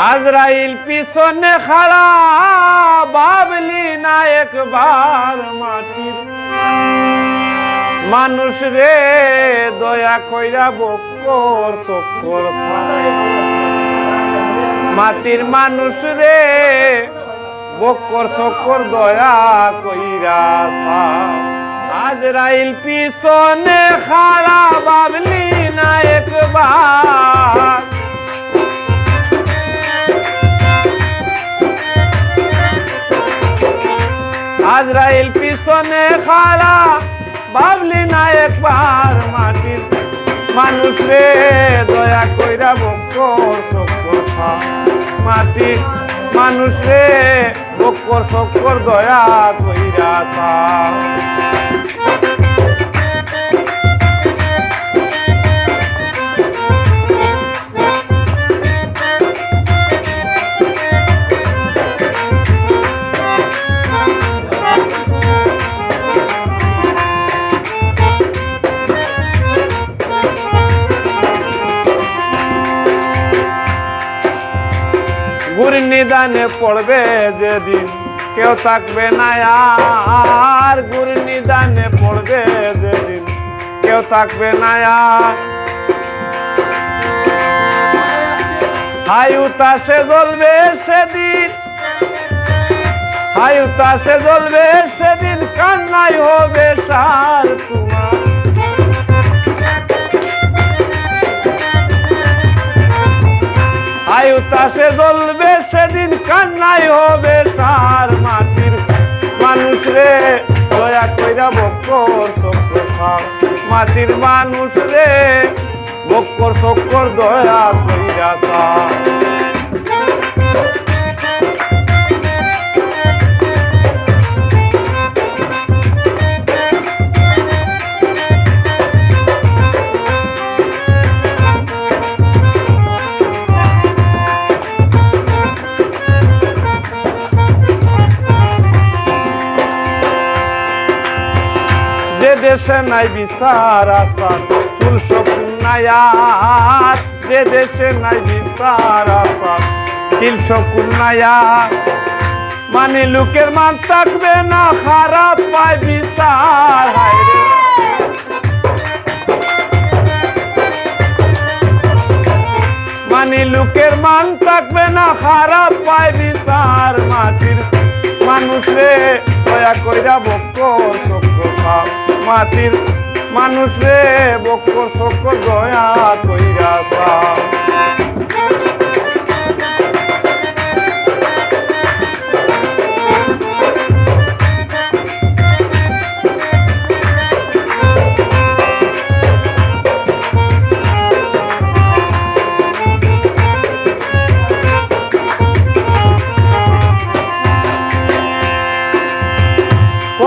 আজরাইল পিছনে খাড়া ভাবলি না একবার মাটির মানুষ রে দয়া কইরা বক্কর চক্কর মাটির মানুষ রে বক্কর চক্কর দয়া কইরা আজরাইল পিছনে খাড়া ভাবলি না একবার আজরাইল পিছনে খাড়া ভাবলি না একবার মাটির মানুষ রে দয়া কইরা বক্কর চক্কর মাটির মানুষ রে বক্কর চক্কর দয়া কইরা গুরুর নিদানে পড়বে যেদিন কেউ থাকবে না আর গুরুর নিদানে পড়বে যেদিন কেউ থাকবে না আর হায়ুতাসে জ্বলবে সেদিন হায়ুতাসে জ্বলবে সেদিন কান্নাই হবে সার তোমার আয়ুতাসে জ্বলবে সেদিন কান্নাই হবে তার মাটির মানুষ রে দয়া কইরা বক্কর চক্কর মাটির মানুষ রে বক্কর চক্কর দয়া কইরা দেশে নাই বিচার আসার চুল শকুন্নায়ার যে দেশে নাই বিচার আসার চিল শকুন্নায়ার মানে লোকের মান থাকবে না খারাপ পায় বিচার মানে লোকের মান থাকবে না খারাপ পায় বিচার মাটির মানুষ রে দয়া কইরা বক্কর চক্কর মাটির মানুষ রে বক্কর চক্কর দয়া কইরা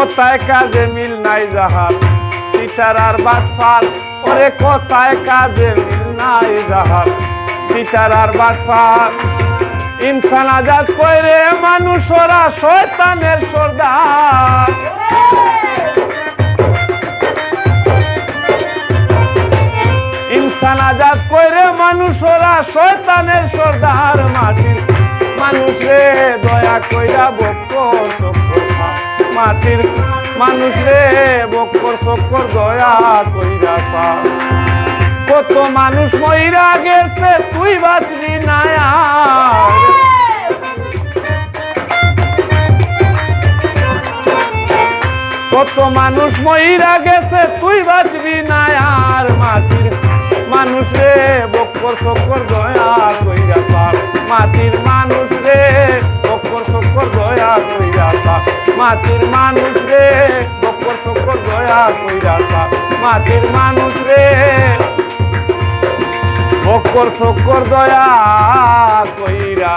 কোথায় কাজে মিল নাই যাহার সিটার আর বাটফাল ওরে কোথায় কাজে মিল নাই যাহার সিটার আর বাটফাল ইনসান আজাদ কইরে মানুষ ওরা শয়তানের সর্দার ইনসান আজাদ কইরে মানুষ ওরা শয়তানের সর্দার মাটির মানুষ রে দয়া কইরা বক্কর চক্কর মাটির মানুষ রে বক্কর চক্কর দয়া কইরা কত মানুষ মইরা গেছে তুই বাঁচবি না কত মানুষ মইরা গেছে তুই বাঁচবি না আর মাটির মানুষ রে বক্কর চক্কর দয়া কইরা মাটির মানুষ রে বক্কর চক্কর দয়া কইরা মাটির মানুষ রে বক্কর চক্কর দয়া কইরা মাটির মানুষ রে বক্কর চক্কর দয়া কইরা